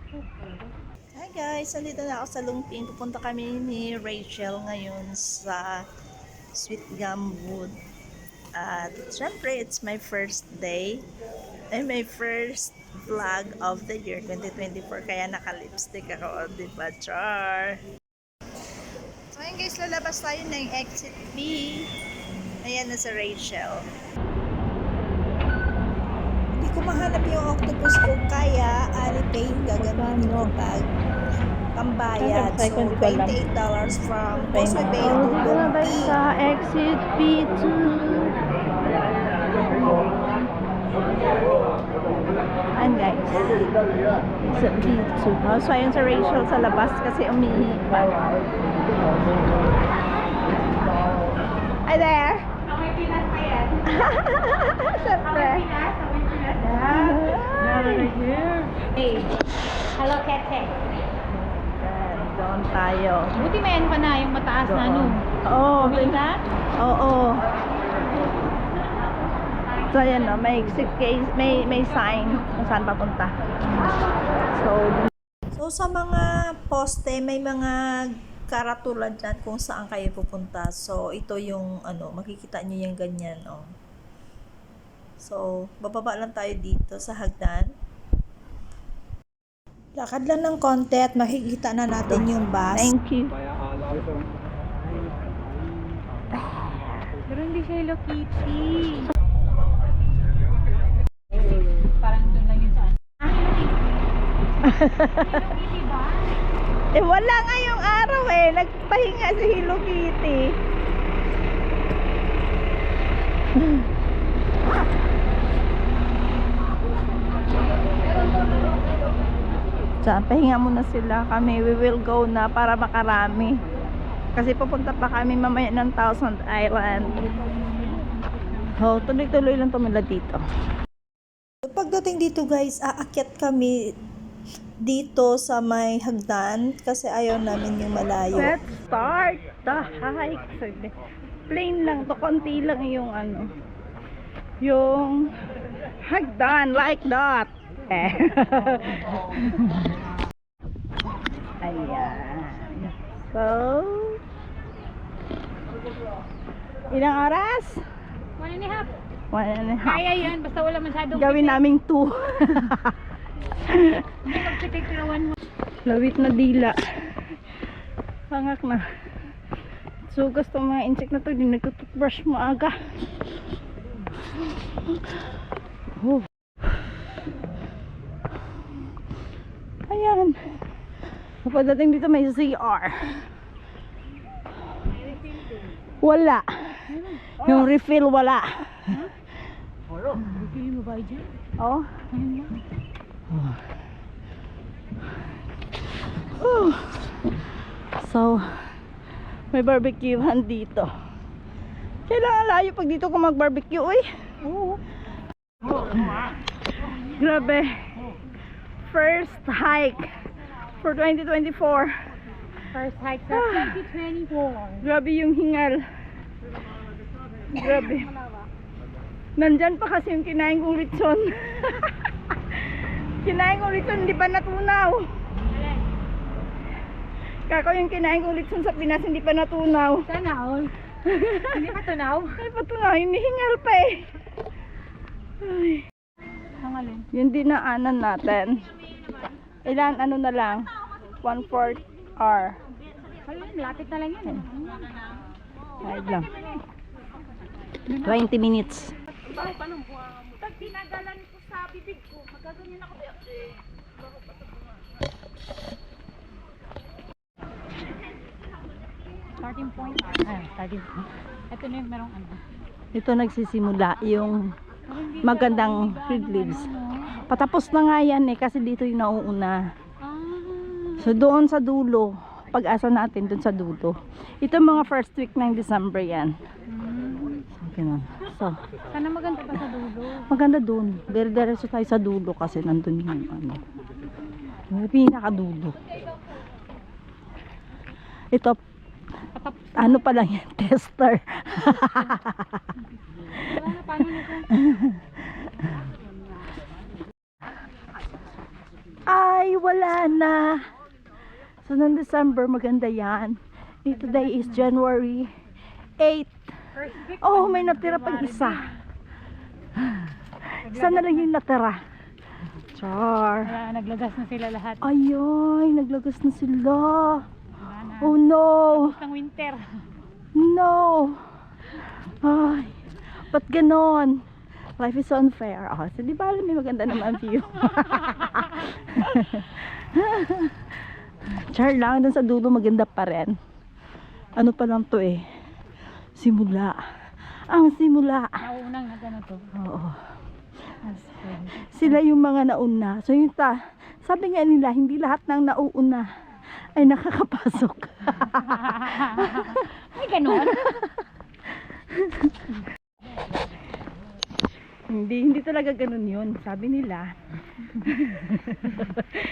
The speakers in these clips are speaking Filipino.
Hi guys, nandito na ako sa Lungping. Pupunta kami ni Rachel ngayon sa Sweet Gum Wood. At syempre, it's my first day and my first vlog of the year 2024. Kaya naka-lipstick ako, diba, Char? So ayun guys, lalabas tayo ng exit B. Ayan na si Rachel. Hindi ko mahanap yung octopus ko, kaya Alipay yung gagamitin ko pag pambayad. So, $28 from Causeway Bay to Lungping. Sa exit B2. Ayan guys. Exit B2. So, ayun sa Rachel sa labas kasi umihi pa. Hi there! May Pinas pa yan. Siyempre. Hey, Hello Kete. Doon tayo. Buti may ano ka na, yung mataas na ano. Oo. Kumita? Oo. So ayan no, may exit case, may sign kung saan papunta. So, sa mga poste, may mga karatula dyan kung saan kayo pupunta. So, ito yung, makikita nyo yung ganyan, oh. So, bababa lang tayo dito sa hagdan. Lakad lang ng konti at makikita na natin yung bus. Thank you. Pero hindi siya Hello Kitty. Parang doon lang yun saan. Hello Kitty ba? Eh wala nga yung araw eh. Nagpahinga si Hello Kitty. Diyan, pahinga muna sila. Kami, we will go na para makarami. Kasi pupunta pa kami mamaya ng Thousand Island. Oh, tuloy-tuloy lang tumila dito. Pagdating dito guys, aakyat kami dito sa may hagdan kasi ayaw namin yung malayo. Let's start the hike. Plain lang to, konti lang yung yung hagdan like that. Ayan. So, ilang oras? 1.5. 1.5. Kaya yan, basta wala masyadong Gawin naming 2. Hindi magpitik-tirawan mo. Lawit na dila. Hangak na. So, gusto mga insect na to, hindi nagtututbrush maaga. Oh. Ayan. Pagdating dito may CR. Wala. Yung refill wala. Pili mo ba dyan? Oh. Ayun ba? So, may barbecuehan dito. Kailangan layo pag dito kung mag-barbecue, eh. Oo. Grabe. First hike for 2024. First hike sa 2024. Grabe yung hingal. Grabe. Nandyan pa kasi yung kinain kong litson. Kinain kong litson, hindi pa natunaw. Kako yung kinain kong litson sa Pinas, hindi pa natunaw. Sana all. Hindi pa tunaw? Hindi pa tunaw, hinihingal pa eh. Ay. Hangalin. Yung dinaanan natin. Ilan na lang? 1/4 hour. Ayun, lapit na lang yan eh. Kahit lang. 20 minutes. Pag tinagalan ko sa bibig ko, magaganyan ako. Starting point. Starting point. Ito na yung merong ano. Ito nagsisimula yung magandang red leaves. Patapos na nga yan eh kasi dito yung nauuna. So doon sa dulo, pag-asa natin doon sa dulo. Ito mga first week ng December yan. Ganun. So, Sana maganda pa sa dulo. maganda doon. Dire-diretso tayo sa dulo kasi nandun yung yung pinakadulo. Ito, ano pa lang yan, tester. Paano nito? Ay, ay wala na. So, noong December, maganda yan. Today is January 8. First week. Oh, may natira pang isa. Isa na lang yung natira. Char. Wala, naglagas na sila lahat. Ayoy, naglagas na sila. Wala na. Oh no. Tapos ng winter. No. Ay, ba't ganon? Life is unfair. Oh, so di ba may maganda naman view? Char lang, dun sa dulo maganda pa rin. Ano pa lang to eh? Simula. Ang simula. Naunang na gano'n to. Oo. Sila yung mga nauna. So yung sabi nga nila, hindi lahat ng nauuna ay nakakapasok. Ay, gano'n? Hindi talaga ganun yun. Sabi nila.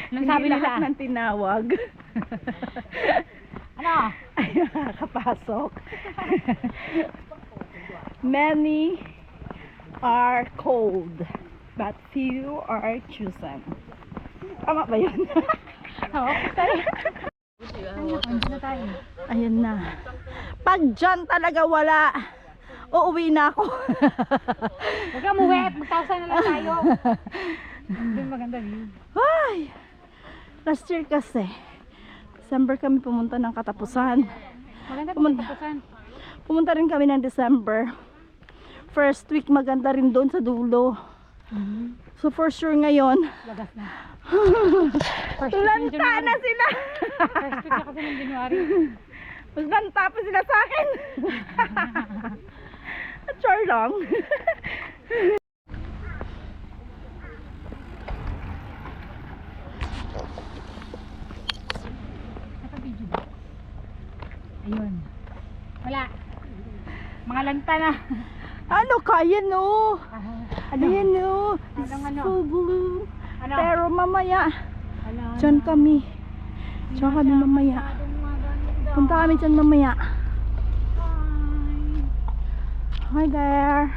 Anong Hindi sabi nila? lahat ng tinawag Ano? ay nakakapasok. Many are called, but few are chosen. Tama ba yun? Oo, tayo. Ano na tayo? Ayan na. Pag dyan talaga wala, uuwi na ako. Huwag ka muwi, mag-1,000 na lang tayo. Doon maganda view. Ay! Last year kasi, December kami pumunta ng katapusan. Maganda po Pumunta. tapusan. Pumunta rin kami ng December. First week maganda rin doon sa dulo. So for sure ngayon, Lagas na. First week ng lanta January. na sila. First week na kasi ng January. Mas lanta pa sila sa akin. Char lang. Naka-video ba? Ayun. Wala. Mga lanta na. Ano kaya no? Ano? Ayan no. Anong ano? So blue. Ano? Pero mamaya, Ano? dyan kami. Dyan kami mamaya. Punta kami dyan mamaya. Hi there.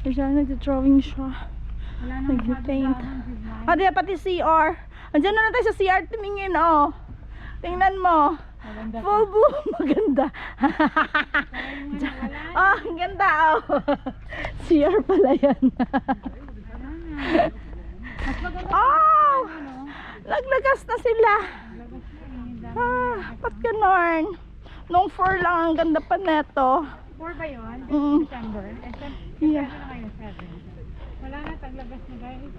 Ayan, nag-drawing siya. Wala na Nag-paint. Pati pati CR. Andiyan na tayo sa CR tumingin, oh. Tingnan mo. Maganda. Full bloom. Maganda. Oh, ang ganda, oh. CR pala yan. Mas maganda. Oh! Ano? Naglagas na sila. Ba't ganon? Nung 4 lang, ang ganda pa neto. 4 ba yun? Mm. December? Yeah. Ano na ngayon? 7. Wala na, taglabas na guys.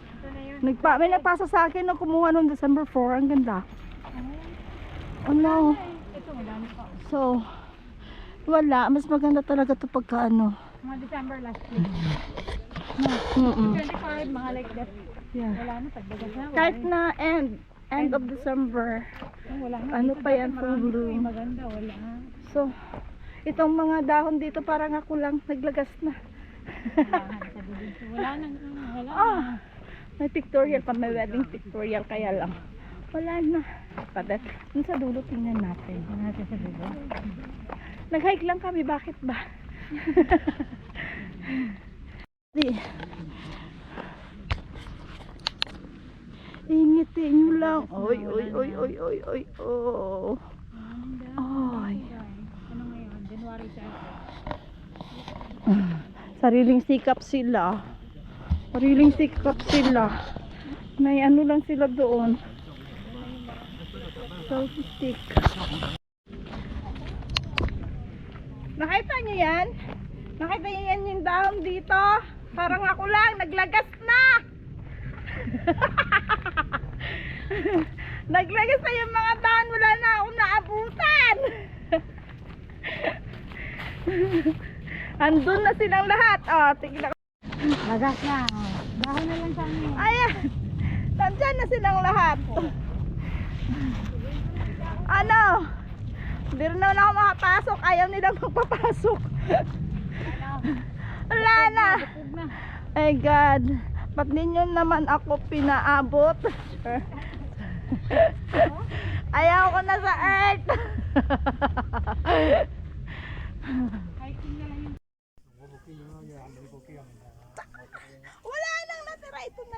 Ito na yun. May nagpasa sa akin nung kumuha nung December 4. Ang ganda. Ano? Ito, wala na pa. So, wala. Mas maganda talaga to pagka ano. Mga December last week. Mm-mm. 25, mga like that. Yeah. Wala na, taglabas na. Kahit na end of December. Wala na. Ano Dito pa yan, dati full marami bloom. to eh, Maganda, wala. So, itong mga dahon dito parang ako lang naglagas na. Wala na, sabi dito. Wala na. Wala Ah, na. may pictorial pa, may wedding pictorial kaya lang. Wala na. Padat. Dun sa dulo tingnan natin. Ano natin sa dulo? Nag-hike lang kami, bakit ba? Di. Ingitin nyo lang. Oy, oy, oy, oy, oy, oy, oh. Ay. Ano ngayon? January 7. Sariling sikap sila. Sariling sikap sila. May ano lang sila doon. Selfie stick. Nakita niyo yan? Nakita niyo yan yung dahon dito? Parang ako lang, naglagas na! Naglagas na yung mga dahon, wala na akong naabutan! Andun na silang lahat. Oh, tignan. Lagas na. Dahon na lang sa amin. Ayan. Nandyan na silang lahat. Ano? Hindi rin naman ako makapasok. Ayaw nilang magpapasok. Wala na. Bukog na. Ay God. Ba't ninyo naman ako pinaabot? Ayaw ko na sa earth. Hiking na lang yung Wala nang natira. Ito na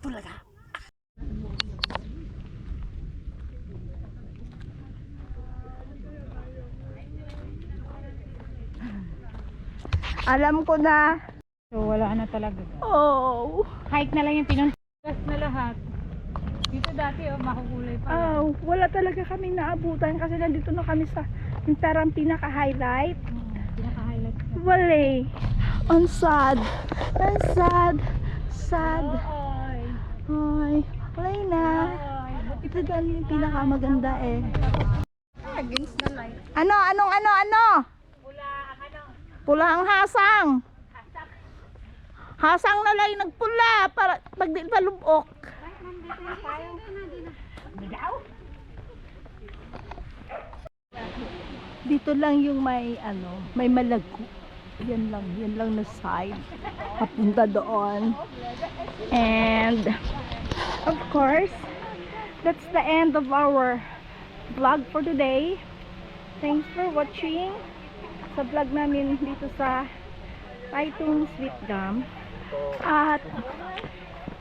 Bulaga. Alam ko na. So wala na talaga. Oh. Hike na lang yung pinuntas na lahat. Dito dati makukulay pa. Oh, wala talaga kami naabutan kasi nandito na kami sa yung parang pinaka-highlight. Pinaka-highlight. Wala eh. Ang sad. Ang sad. Sad. Ay. Ay, wala na. Ito dahil yung pinakamaganda eh. Against the light. Ano? Pula ang ano? Pula ang hasang. Hasang na lang yung nagpula para pag di palubok. Nandito na tayo. Bigaw? Dito lang yung may may malago. Yan lang na side. Papunta doon. And of course, that's the end of our vlog for today. Thanks for watching sa vlog namin dito sa Taitung Sweet Gum. At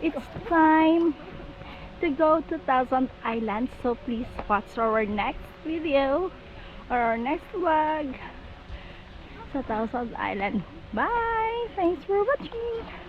it's time to go to Thousand Island. So please watch our next video or our next vlog sa Thousand Island. Bye! Thanks for watching!